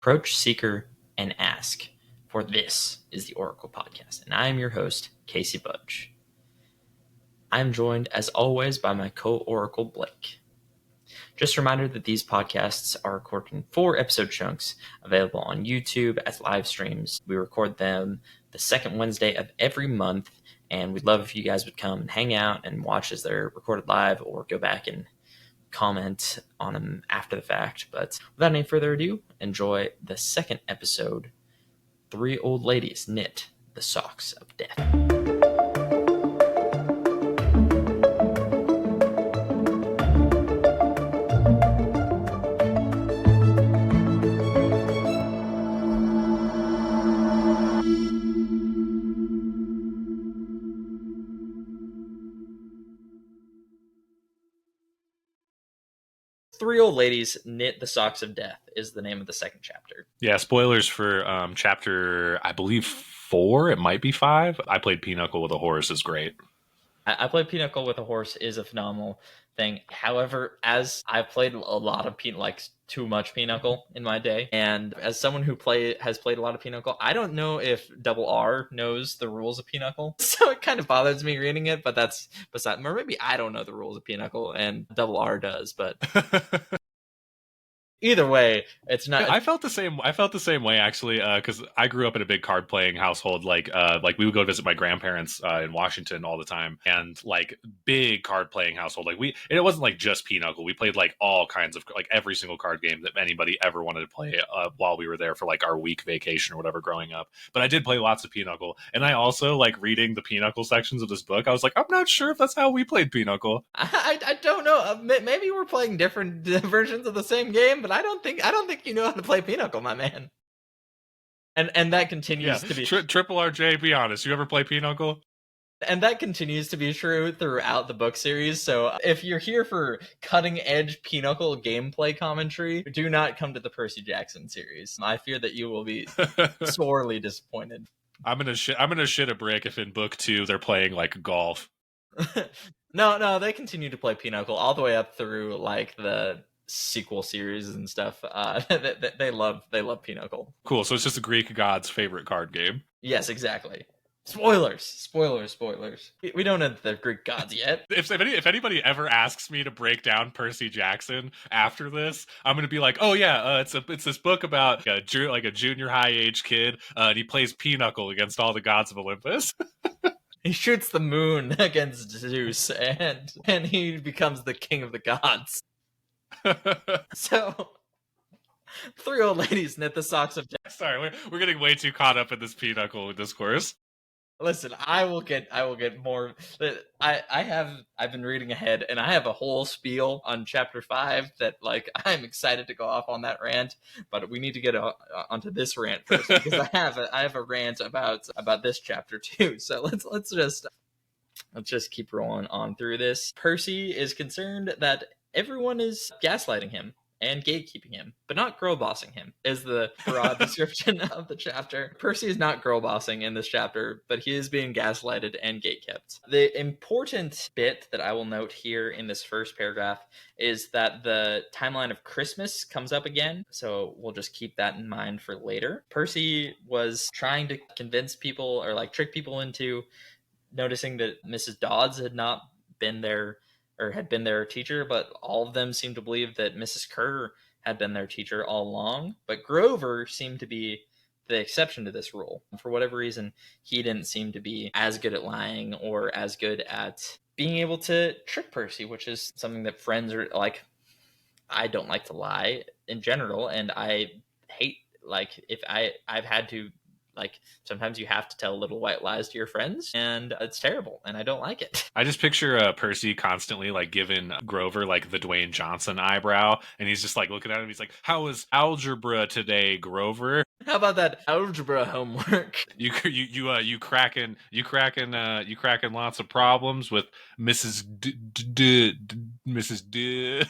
Approach, seeker, and ask, for this is the Oracle Podcast, and I am your host, Casey Budge. I'm joined, as always, by my co-Oracle, Blake. Just a reminder that these podcasts are recorded in 4-episode chunks, available on YouTube as live streams. We record them the second Wednesday of every month, and we'd love if you guys would come and hang out and watch as they're recorded live, or go back and comment on them after the fact. But without any further ado, enjoy the second episode, 3 Old Ladies Knit the Socks of Death. Three Old Ladies Knit the Socks of Death is the name of the second chapter. Yeah, spoilers for chapter, I believe 4, it might be 5. I played Pinochle with a Horse is great. I played Pinochle with a Horse is a phenomenal thing. However, as I've played a lot of too much Pinochle in my day, and as someone who has played a lot of Pinochle, I don't know if Double R knows the rules of Pinochle, so it kind of bothers me reading it. But that's beside, or maybe I don't know the rules of Pinochle and Double R does, but. Either way, it's not. I felt the same way actually, because I grew up in a big card playing household. Like we would go visit my grandparents in Washington all the time, and like big card playing household. It wasn't like just Pinochle. We played like all kinds of every single card game that anybody ever wanted to play while we were there for like our week vacation or whatever growing up. But I did play lots of Pinochle, and I also like reading the Pinochle sections of this book. I was like, I'm not sure if that's how we played Pinochle. I don't know. Maybe we're playing different versions of the same game, but I don't think you know how to play Pinochle, my man. And that continues to be Triple RJ. Be honest, you ever play Pinochle? And that continues to be true throughout the book series. So if you're here for cutting edge Pinochle gameplay commentary, do not come to the Percy Jackson series. I fear that you will be sorely disappointed. I'm gonna shit a brick if in book 2 they're playing like golf. No, they continue to play Pinochle all the way up through like the sequel series and stuff. They love Pinochle. Cool. So it's just the Greek god's favorite card game. Yes, exactly. Spoilers. We don't know the Greek gods yet. If anybody ever asks me to break down Percy Jackson after this, I'm gonna be like, oh yeah, it's this book about a junior high age kid, and he plays Pinochle against all the gods of Olympus. He shoots the moon against Zeus, and he becomes the king of the gods. So, 3 Old Ladies Knit the Socks of Death. Sorry, we're getting way too caught up in this Pinochle discourse. Listen, I will get more. I've been reading ahead, and I have a whole spiel on chapter 5 that I'm excited to go off on that rant. But we need to get onto this rant first, because I have a rant about this chapter too. So let's just keep rolling on through this. Percy is concerned that everyone is gaslighting him and gatekeeping him, but not girl bossing him, is the broad description of the chapter. Percy is not girl bossing in this chapter, but he is being gaslighted and gatekept. The important bit that I will note here in this first paragraph is that the timeline of Christmas comes up again, so we'll just keep that in mind for later. Percy was trying to convince people, or trick people into noticing that Mrs. Dodds had not been there, or had been their teacher, but all of them seemed to believe that Mrs. Kerr had been their teacher all along. But Grover seemed to be the exception to this rule. For whatever reason, he didn't seem to be as good at lying or as good at being able to trick Percy, which is something that friends are like. I don't like to lie in general, and I hate, if I've had to, sometimes you have to tell little white lies to your friends, and it's terrible, and I don't like it. I just picture Percy constantly giving Grover the Dwayne Johnson eyebrow, and he's just looking at him. He's like, "How was algebra today, Grover? How about that algebra homework? You cracking lots of problems with Mrs. Mrs. D."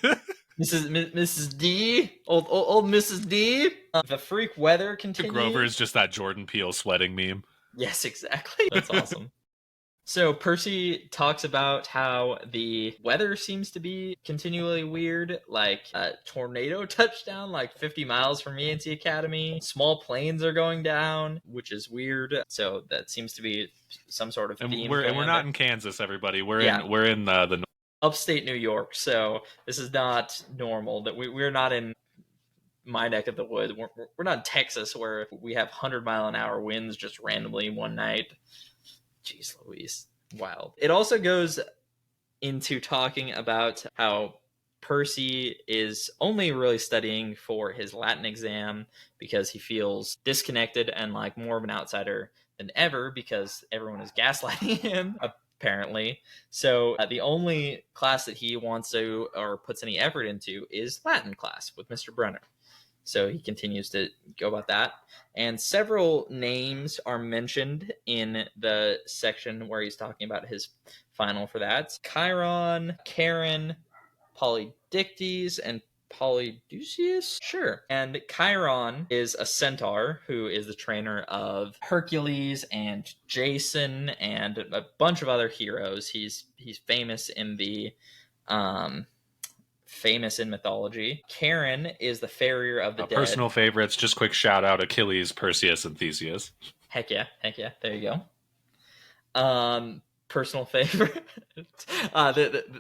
Mrs. D, old Mrs. D. The freak weather continues. Grover is just that Jordan Peele sweating meme. Yes, exactly. That's awesome. So Percy talks about how the weather seems to be continually weird, like a tornado touchdown like 50 miles from Yancey Academy. Small planes are going down, which is weird. So that seems to be some sort of And theme we're going on not there. in Kansas, everybody. Yeah, We're in the upstate New York. So this is not normal. That we're not in my neck of the woods. We're not in Texas where we have 100-mile-an-hour winds just randomly one night. Jeez Louise. Wild. It also goes into talking about how Percy is only really studying for his Latin exam because he feels disconnected and like more of an outsider than ever because everyone is gaslighting him, apparently. So the only class that he wants to or puts any effort into is Latin class with Mr. Brenner. So he continues to go about that. And several names are mentioned in the section where he's talking about his final for that. Chiron, Charon, Polydictes, and Polydeuces? Sure. And Chiron is a centaur who is the trainer of Hercules and Jason and a bunch of other heroes. He's famous in the famous in mythology. Charon is the farrier of the dead. personal favorites. Just quick shout out: Achilles, Perseus, and Theseus. Heck yeah, heck yeah. There you go. Personal favorite.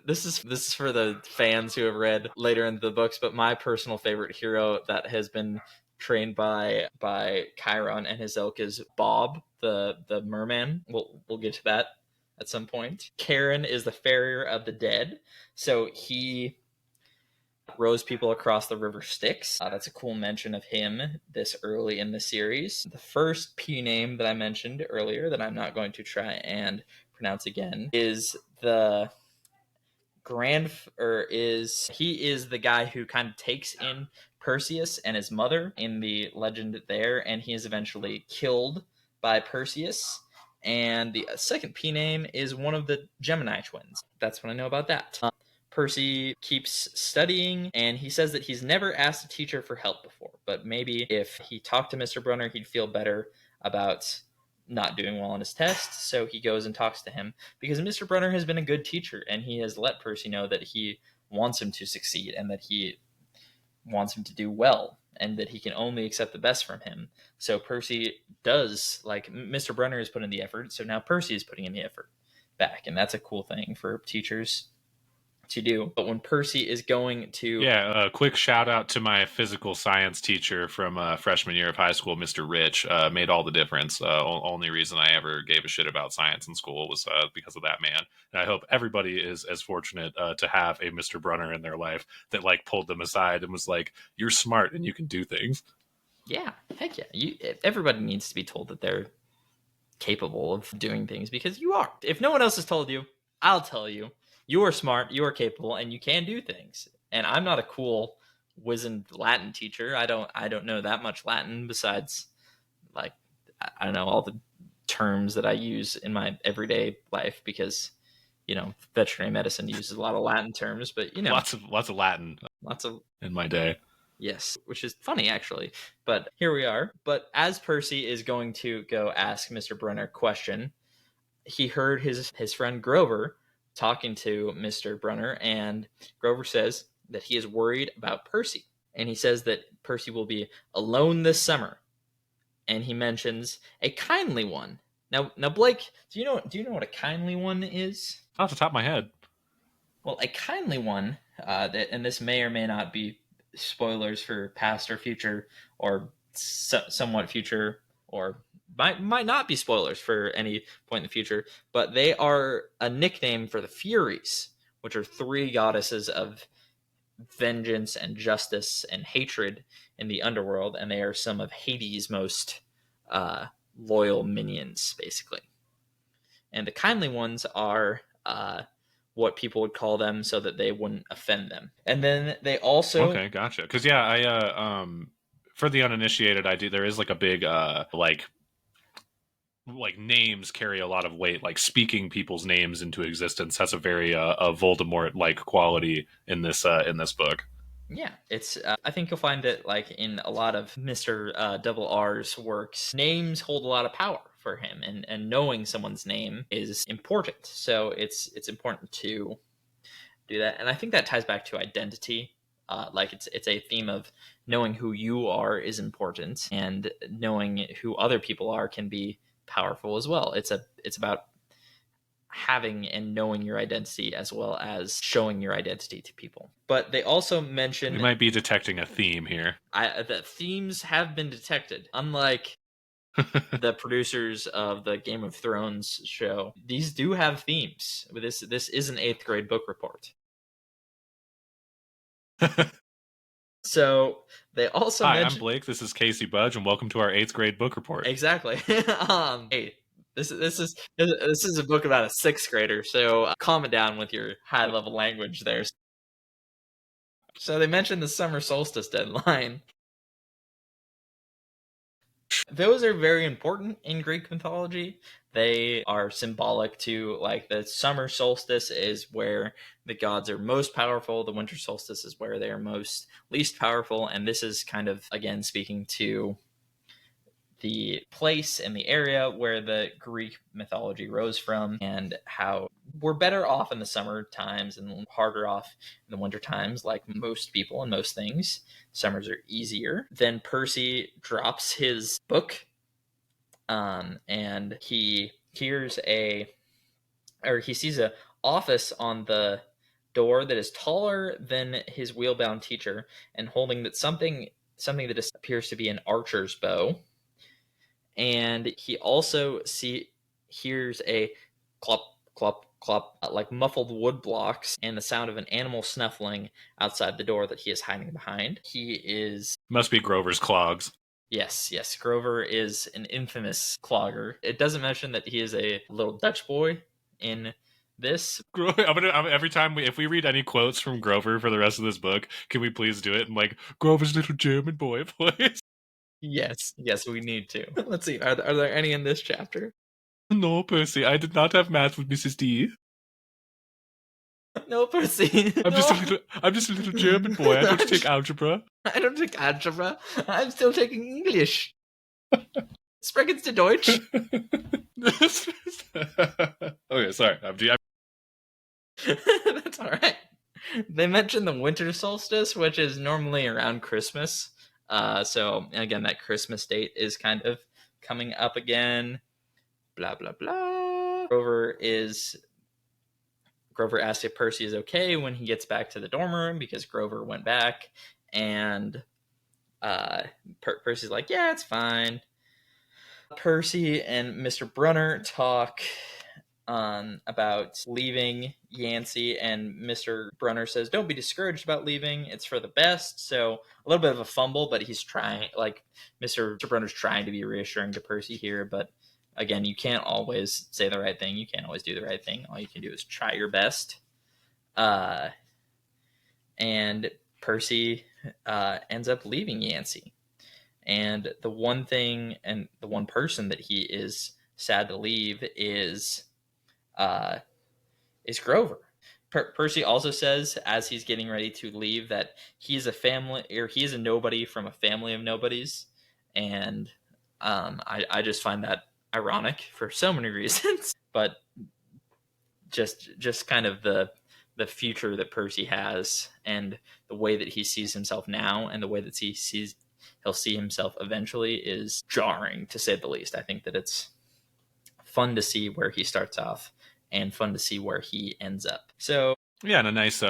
This is for the fans who have read later in the books, but my personal favorite hero that has been trained by Chiron and his ilk is Bob, the merman. We'll get to that at some point. Charon is the farrier of the dead, so he rows people across the river Styx. That's a cool mention of him this early in the series. The first P name that I mentioned earlier that I'm not going to try and pronounce again is the he is the guy who kind of takes in Perseus and his mother in the legend there, and he is eventually killed by Perseus. And the second P name is one of the Gemini twins. That's what I know about that. Percy keeps studying, and he says that he's never asked a teacher for help before, but maybe if he talked to Mr. Brunner, he'd feel better about not doing well on his test. So he goes and talks to him because Mr. Brunner has been a good teacher, and he has let Percy know that he wants him to succeed and that he wants him to do well and that he can only accept the best from him. So Percy does, like, Mr. Brunner has put in the effort, so now Percy is putting in the effort back, and that's a cool thing for teachers to do. But when Percy is going to quick shout out to my physical science teacher from freshman year of high school, Mr. Rich. Made all the difference. Only reason I ever gave a shit about science in school was because of that man. And I hope everybody is as fortunate to have a Mr. Brunner in their life that like pulled them aside and was like, "You're smart and you can do things." Yeah, heck yeah. Everybody needs to be told that they're capable of doing things because you are. If no one else has told you, I'll tell you. You are smart, you are capable, and you can do things. And I'm not a cool, wizened Latin teacher. I don't know that much Latin besides, like, I don't know all the terms that I use in my everyday life because, veterinary medicine uses a lot of Latin terms. But lots of Latin, lots of in my day. Yes, which is funny actually. But here we are. But as Percy is going to go ask Mr. Brenner a question, he heard his friend Grover talking to Mr. Brunner, and Grover says that he is worried about Percy. And he says that Percy will be alone this summer. And he mentions a kindly one. Now Blake, do you know what a kindly one is? Off the top of my head. Well, a kindly one, and this may or may not be spoilers for past or future, or somewhat future, or might not be spoilers for any point in the future, but they are a nickname for the Furies, which are three goddesses of vengeance and justice and hatred in the underworld, and they are some of Hades' most loyal minions, basically. And the kindly ones are what people would call them so that they wouldn't offend them. And then they also Okay, gotcha. Because I for the uninitiated, there is like a big like names carry a lot of weight. Like speaking people's names into existence has a very a Voldemort like quality in this book. Yeah, it's. I think you'll find that, like in a lot of Mr. Double R's works, names hold a lot of power for him, and knowing someone's name is important. So it's important to do that, and I think that ties back to identity. Like it's a theme of knowing who you are is important, and knowing who other people are can be powerful as well. It's about having and knowing your identity as well as showing your identity to people. But they also mention We might be detecting a theme here. that themes have been detected. Unlike the producers of the Game of Thrones show, these do have themes. This is an 8th grade book report. So they also Hi, mentioned... I'm Blake. This is Casey Budge, and welcome to our 8th grade book report. Exactly. Hey, this is a book about a 6th grader, so calm it down with your high level language there. So they mentioned the summer solstice deadline. Those are very important in Greek mythology. They are symbolic to, like, the summer solstice is where the gods are most powerful, the winter solstice is where they are most least powerful, and this is kind of, again, speaking to the place and the area where the Greek mythology rose from, and how we're better off in the summer times and harder off in the winter times, like most people and most things. Summers are easier. Then Percy drops his book, and he sees a office on the door that is taller than his wheel-bound teacher, and holding something that appears to be an archer's bow. And he also hears a clop, clop, clop, like muffled wood blocks, and the sound of an animal snuffling outside the door that he is hiding behind. He is... Must be Grover's clogs. Yes, Grover is an infamous clogger. It doesn't mention that he is a little Dutch boy in this. Every time if we read any quotes from Grover for the rest of this book, can we please do it in like Grover's little German boy voice? Yes, we need to. Let's see, are there any in this chapter? No, Percy, I did not have math with Mrs. D. No, Percy. I'm just a little German boy. I don't take algebra. I don't take algebra. I'm still taking English. Sprechen Sie Deutsch? Okay, sorry. That's all right. They mentioned the winter solstice, which is normally around Christmas. So again, that Christmas date is kind of coming up again. Blah blah blah. Grover asks if Percy is okay when he gets back to the dorm room, because Grover went back, and Percy's like, yeah, it's fine. Percy and Mr. Brunner talk about leaving Yancey, and Mr. Brunner says, don't be discouraged about leaving, it's for the best. So a little bit of a fumble, but he's trying, like, Mr. Brunner's trying to be reassuring to Percy here, but again, you can't always say the right thing, you can't always do the right thing, all you can do is try your best. And Percy ends up leaving Yancey, and the one thing and the one person that he is sad to leave is Grover. Percy also says, as he's getting ready to leave, that he's a nobody from a family of nobodies, and I just find that ironic for so many reasons, but just kind of the future that Percy has, and the way that he sees himself now, and the way that he'll see himself eventually, is jarring, to say the least. I think that it's fun to see where he starts off, and fun to see where he ends up. So yeah, and a nice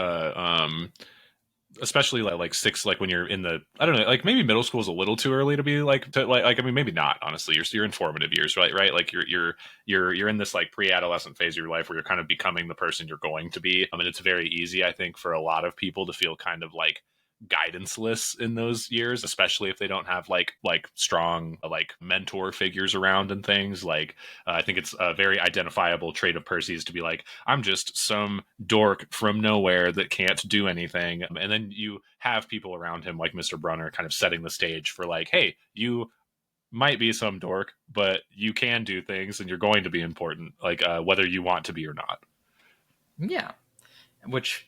especially like six, like when you're in the, I don't know, like maybe middle school is a little too early to be like I mean, maybe not, honestly. You're in formative years, right? Like you're in this like pre-adolescent phase of your life where you're kind of becoming the person you're going to be. I mean, it's very easy, I think, for a lot of people to feel kind of like guidanceless in those years, especially if they don't have like strong like mentor figures around and things. Like I think it's a very identifiable trait of Percy's to be like, I'm just some dork from nowhere that can't do anything. And then you have people around him like Mr. Brunner kind of setting the stage for like, hey, you might be some dork, but you can do things and you're going to be important, like whether you want to be or not. Yeah, which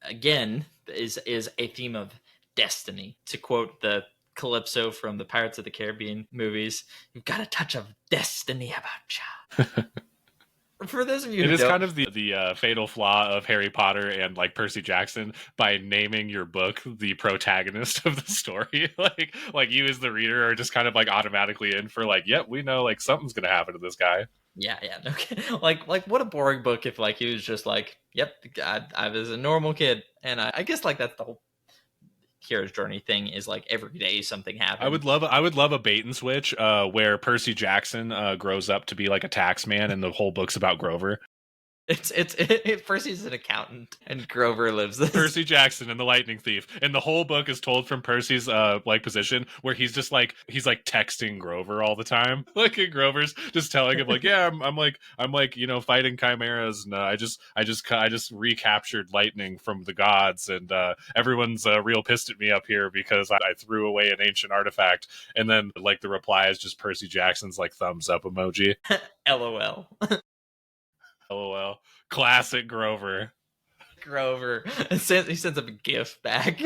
again is a theme of destiny, to quote the Calypso from the Pirates of the Caribbean movies. You've got a touch of destiny about you. For those of you It who is don't, kind of the fatal flaw of Harry Potter and like Percy Jackson by naming your book the protagonist of the story. Like you as the reader are just kind of like automatically in for like, yep, we know like something's gonna happen to this guy. yeah, okay. Like what a boring book if like he was just like, yep, I was a normal kid, and I guess like that's the whole hero's journey thing is like every day something happens. I would love a bait and switch where Percy Jackson grows up to be like a tax man and the whole book's about Grover. Percy's an accountant and Grover lives this. Percy Jackson and the Lightning Thief, and the whole book is told from Percy's like position, where he's just like texting Grover all the time. Like and Grover's just telling him like, yeah, I'm like you know fighting chimeras, and I just recaptured lightning from the gods, and everyone's real pissed at me up here because I threw away an ancient artifact. And then like the reply is just Percy Jackson's like thumbs up emoji. LOL. LOL. Classic Grover. Grover. He sends up a GIF back.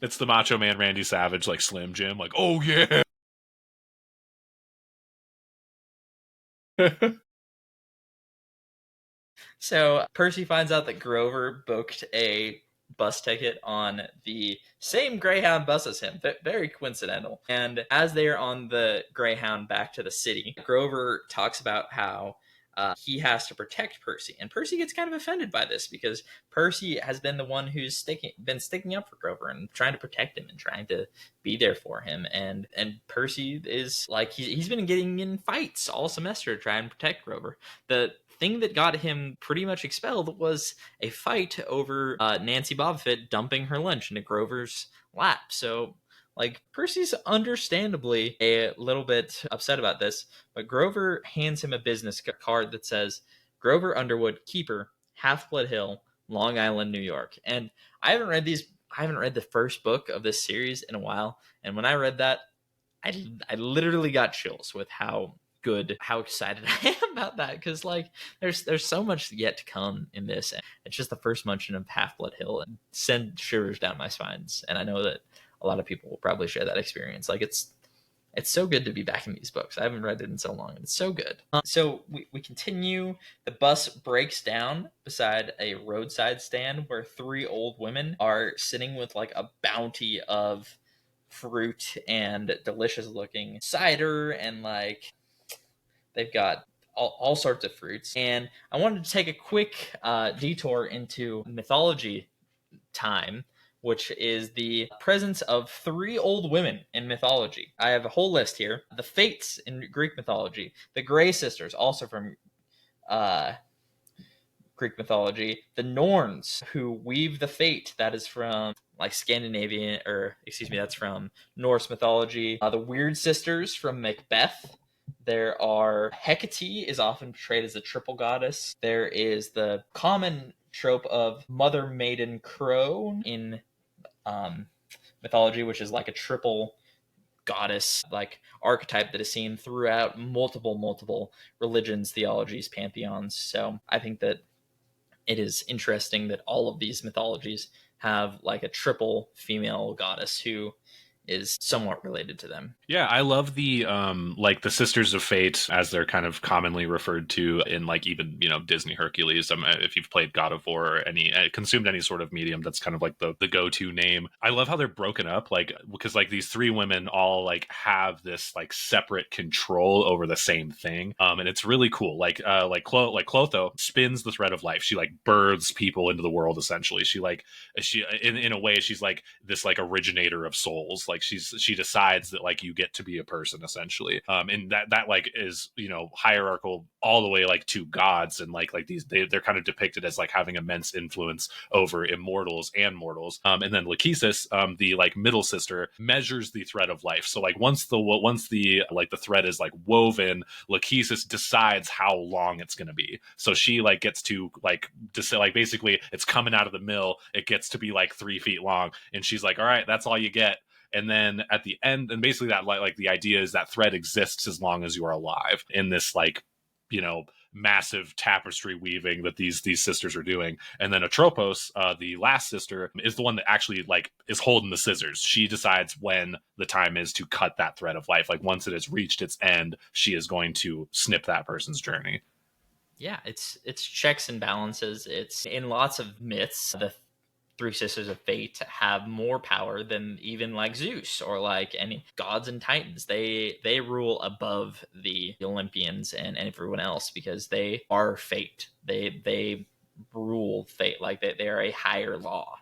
It's the Macho Man Randy Savage, like Slim Jim, like, oh yeah. So Percy finds out that Grover booked a bus ticket on the same Greyhound bus as him. Very coincidental. And as they are on the Greyhound back to the city, Grover talks about how he has to protect Percy. And Percy gets kind of offended by this because Percy has been the one who's been sticking up for Grover and trying to protect him and trying to be there for him. And Percy is like, he's been getting in fights all semester to try and protect Grover. The thing that got him pretty much expelled was a fight over Nancy Bobfit dumping her lunch into Grover's lap. So like Percy's understandably a little bit upset about this, but Grover hands him a business card that says Grover Underwood, Keeper, Half-Blood Hill, Long Island, New York. And I haven't read the first book of this series in a while, and when I read that, I literally got chills with how excited I am about that, because like there's so much yet to come in this, and it's just the first mention of Half-Blood Hill and send shivers down my spines. And I know that a lot of people will probably share that experience. Like it's so good to be back in these books. I haven't read it in so long, and it's so good. So we continue. The bus breaks down beside a roadside stand where three old women are sitting with like a bounty of fruit and delicious looking cider, and like they've got all sorts of fruits. And I wanted to take a quick detour into mythology time, which is the presence of three old women in mythology. I have a whole list here. The Fates in Greek mythology, the Grey Sisters, also from Greek mythology, the Norns, who weave the fate, that is from like Scandinavian, or excuse me, that's from Norse mythology. The Weird Sisters from Macbeth. There are Hecate is often portrayed as a triple goddess. There is the common trope of Mother Maiden Crone in mythology, which is like a triple goddess like archetype that is seen throughout multiple religions, theologies, pantheons. So I think that it is interesting that all of these mythologies have like a triple female goddess who is somewhat related to them. Yeah, I love the like the Sisters of Fate, as they're kind of commonly referred to in like even Disney Hercules. If you've played God of War or consumed any sort of medium, that's kind of like the go-to name. I love how they're broken up, like because like these three women all like have this like separate control over the same thing, and it's really cool. Like Clotho spins the thread of life. She like births people into the world. Essentially, she in a way she's like this like originator of souls. Like she decides that like you get to be a person essentially, and that like is hierarchical all the way like to gods, and like these they're kind of depicted as like having immense influence over immortals and mortals. And then Lachesis, the like middle sister, measures the thread of life. So like once the like the thread is like woven, Lachesis decides how long it's going to be. So she like gets to like basically it's coming out of the mill, it gets to be like 3 feet long, and she's like, all right, that's all you get. And then at the end, and basically that like the idea is that thread exists as long as you are alive in this like massive tapestry weaving that these sisters are doing. And then Atropos, the last sister, is the one that actually like is holding the scissors. She decides when the time is to cut that thread of life. Like once it has reached its end, she is going to snip that person's journey. Yeah, it's checks and balances. It's in lots of myths, the three sisters of fate have more power than even like Zeus or like any gods and titans. They rule above the Olympians and everyone else because they are fate. They rule fate, like they are a higher law.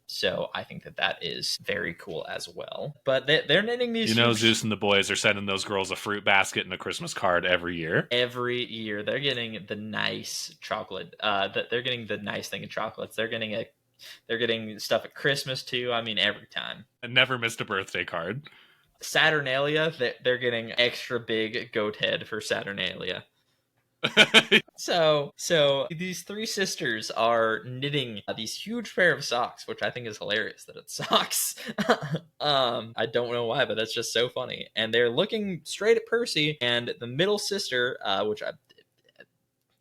So I think that is very cool as well. But they're knitting these. You know, Zeus and the boys are sending those girls a fruit basket and a Christmas card every year. Every year, they're getting the nice chocolate. They're getting the nice thing of chocolates. They're getting stuff at Christmas too. I mean, every time. I never missed a birthday card. Saturnalia, they're getting extra big goat head for Saturnalia. So these three sisters are knitting these huge pair of socks, which I think is hilarious that it's socks. I don't know why, but that's just so funny. And they're looking straight at Percy, and the middle sister,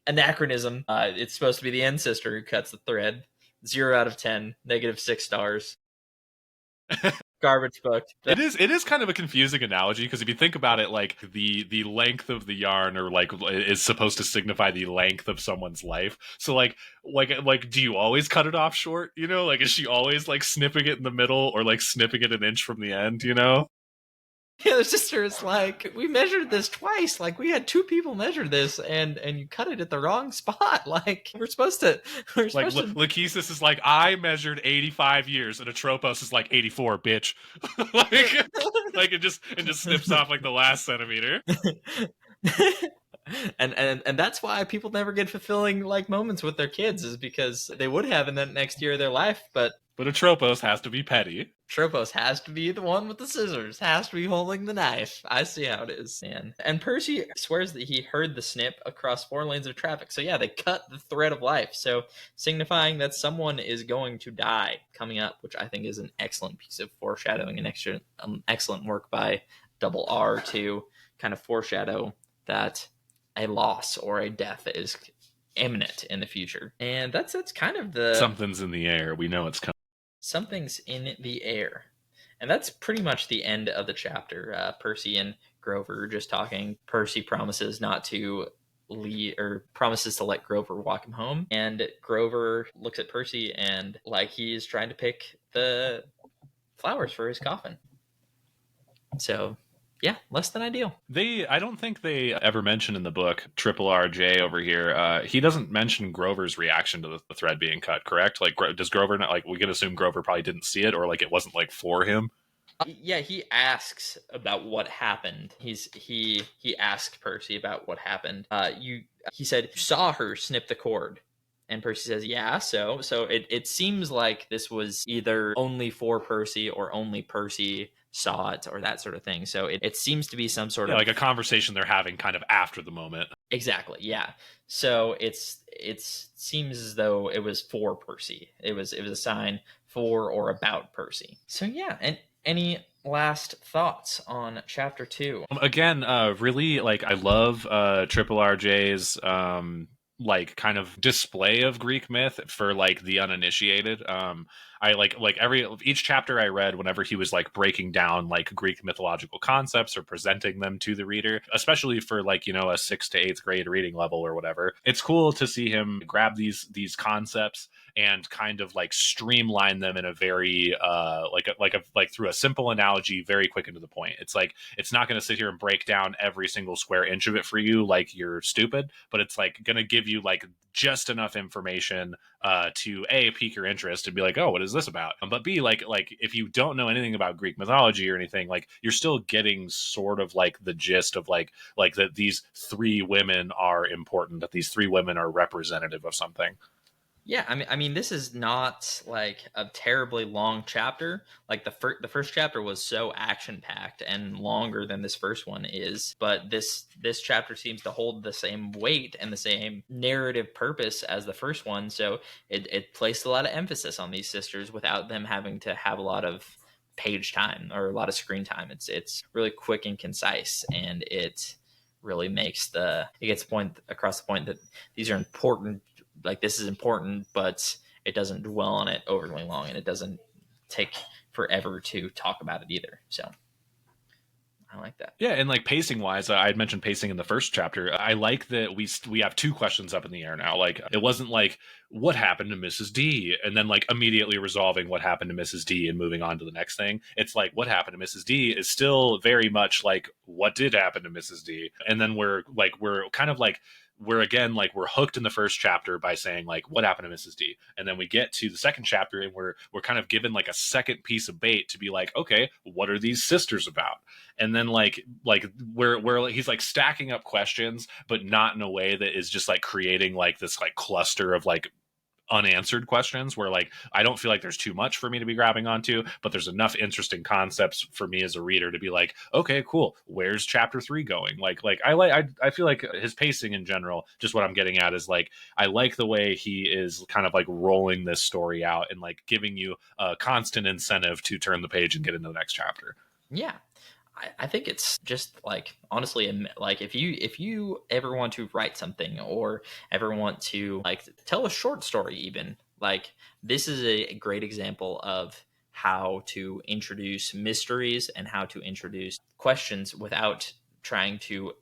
anachronism. It's supposed to be the end sister who cuts the thread. 0 out of 10, -6 stars. Garbage book. It is kind of a confusing analogy because if you think about it, like the length of the yarn or like is supposed to signify the length of someone's life. So like do you always cut it off short? You know, like is she always like snipping it in the middle or like snipping it an inch from the end? You know. Yeah, the sister is like, we measured this twice. Like, we had 2 people measure this, and you cut it at the wrong spot. Like, we're supposed to. Lachesis is like, I measured 85 years, and Atropos is like 84, bitch. like it just snips off like the last centimeter. And that's why people never get fulfilling like moments with their kids, is because they would have in that next year of their life, but Atropos has to be petty. Atropos has to be the one with the scissors, has to be holding the knife. I see how it is, man. And Percy swears that he heard the snip across 4 lanes of traffic. So yeah, they cut the thread of life. So signifying that someone is going to die coming up, which I think is an excellent piece of foreshadowing and excellent work by Double R to kind of foreshadow that a loss or a death is imminent in the future. And that's kind of the... Something's in the air. We know it's coming. Something's in the air. And that's pretty much the end of the chapter. Percy and Grover are just talking. Percy promises not to promises to let Grover walk him home. And Grover looks at Percy and like he's trying to pick the flowers for his coffin. So yeah, less than ideal. I don't think they ever mention in the book, Triple RJ over here, he doesn't mention Grover's reaction to the thread being cut, correct? Like, does Grover not, like, we can assume Grover probably didn't see it, or like it wasn't like for him? Yeah, he asks about what happened. He asked Percy about what happened. He said, you saw her snip the cord. And Percy says, yeah, so it seems like this was either only for Percy or only Percy saw it or that sort of thing. So it seems to be some sort of like a conversation they're having kind of after the moment. Exactly, yeah. So it seems as though it was for Percy. It was a sign for or about Percy. So yeah, and any last thoughts on chapter 2? Again, really, like, I love Triple RJ's like kind of display of Greek myth for like the uninitiated. I like each chapter I read, whenever he was like breaking down like Greek mythological concepts or presenting them to the reader, especially for like, you know, a 6th to 8th grade reading level or whatever. It's cool to see him grab these concepts and kind of like streamline them in a very like through a simple analogy, very quick and to the point. It's like, it's not going to sit here and break down every single square inch of it for you like you're stupid, but it's like going to give you like just enough information to A, pique your interest and be like, oh, what is this about? But B, like if you don't know anything about Greek mythology or anything, like you're still getting sort of like the gist of like that these 3 women are important, that these 3 women are representative of something. Yeah, I mean, this is not like a terribly long chapter. Like the first chapter was so action packed and longer than this first one is, but this chapter seems to hold the same weight and the same narrative purpose as the first one. So it placed a lot of emphasis on these sisters without them having to have a lot of page time or a lot of screen time. It's really quick and concise, and it really makes it gets across the point that these are important, like this is important, but it doesn't dwell on it overly long, and it doesn't take forever to talk about it either. So I like that. Yeah, and like pacing wise, I had mentioned pacing in the first chapter. I like that we have two questions up in the air now. Like it wasn't like what happened to Mrs. D and then like immediately resolving what happened to Mrs. D and moving on to the next thing. It's like what happened to Mrs. D is still very much like what did happen to Mrs. D, and then we're kind of like we're hooked in the first chapter by saying like what happened to Mrs. D, and then we get to the second chapter and we're kind of given like a second piece of bait to be like, okay, what are these sisters about? And then like where he's like stacking up questions, but not in a way that is just like creating like this like cluster of like unanswered questions where like I don't feel like there's too much for me to be grabbing onto, but there's enough interesting concepts for me as a reader to be like, okay, cool, where's chapter 3 going? I feel like his pacing in general, just what I'm getting at is like I like the way he is kind of like rolling this story out and like giving you a constant incentive to turn the page and get into the next chapter. Yeah, I think it's just like honestly, like if you ever want to write something or ever want to like tell a short story, even like this is a great example of how to introduce mysteries and how to introduce questions without trying to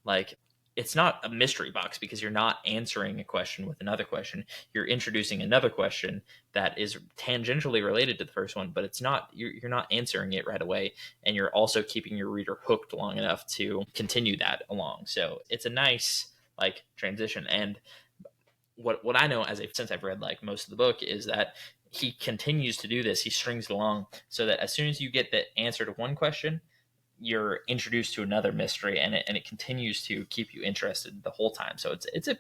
like it's not a mystery box because you're not answering a question with another question. You're introducing another question that is tangentially related to the first one, but it's not you're not answering it right away, and you're also keeping your reader hooked long enough to continue that along. So it's a nice like transition. And what I know since I've read like most of the book is that he continues to do this. He strings it along so that as soon as you get the answer to one question, you're introduced to another mystery, and it continues to keep you interested the whole time. So it's a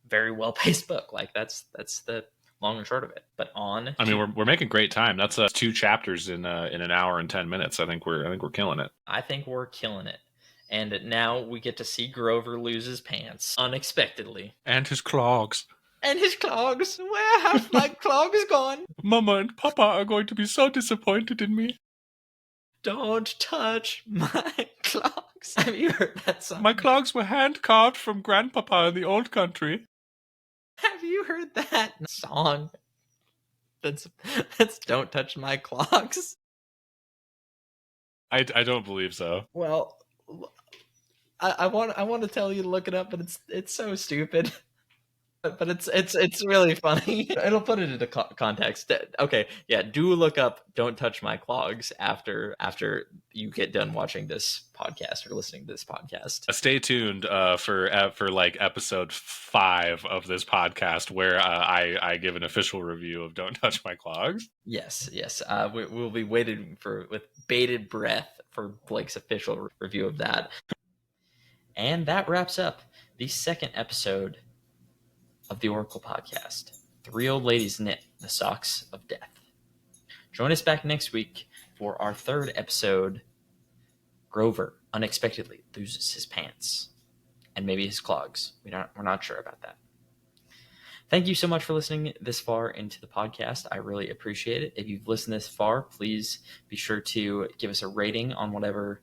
very well paced book. Like that's the long and short of it. But I mean, we're making great time. That's 2 chapters in an hour and 10 minutes. I think we're killing it. I think we're killing it. And now we get to see Grover lose his pants unexpectedly. And his clogs. And his clogs. Where have my clogs gone? Mama and Papa are going to be so disappointed in me. Don't touch my clogs. Have you heard that song? My clogs were hand-carved from Grandpapa in the old country. Have you heard that song? That's Don't Touch My Clogs. I don't believe so. Well, I want to tell you to look it up, but it's so stupid. But it's really funny. It'll put it into context. Okay, yeah, do look up "Don't Touch My Clogs" after you get done watching this podcast or listening to this podcast. Stay tuned for like episode 5 of this podcast where I give an official review of "Don't Touch My Clogs." Yes. We'll be waiting with bated breath for Blake's official review of that. And that wraps up the second episode of the Oracle Podcast. 3 old ladies knit the socks of death. Join us back next week for our third episode. Grover unexpectedly loses his pants and maybe his clogs. We're not sure about that. Thank you so much for listening this far into the podcast. I really appreciate it. If you've listened this far, please be sure to give us a rating on whatever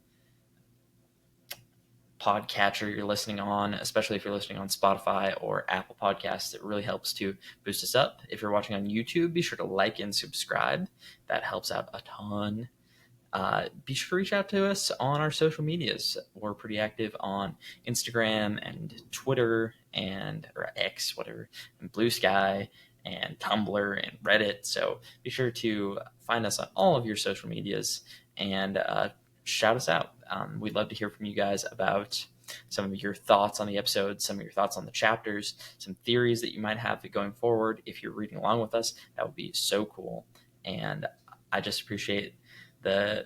podcatcher you're listening on, especially if you're listening on Spotify or Apple Podcasts. It really helps to boost us up. If you're watching on YouTube, be sure to like and subscribe. That helps out a ton. Be sure to reach out to us on our social medias. We're pretty active on Instagram and Twitter or X, whatever, and Blue Sky and Tumblr and Reddit. So be sure to find us on all of your social medias and shout us out. We'd love to hear from you guys about some of your thoughts on the episodes, some of your thoughts on the chapters, some theories that you might have going forward. If you're reading along with us, that would be so cool. And I just appreciate the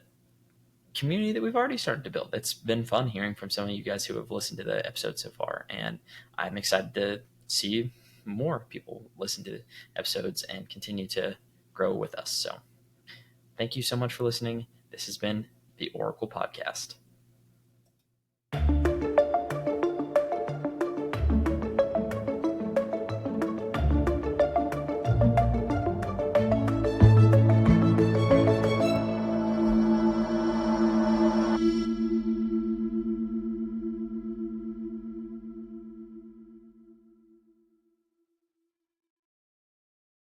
community that we've already started to build. It's been fun hearing from some of you guys who have listened to the episode so far. And I'm excited to see more people listen to episodes and continue to grow with us. So thank you so much for listening. This has been the Oracle Podcast.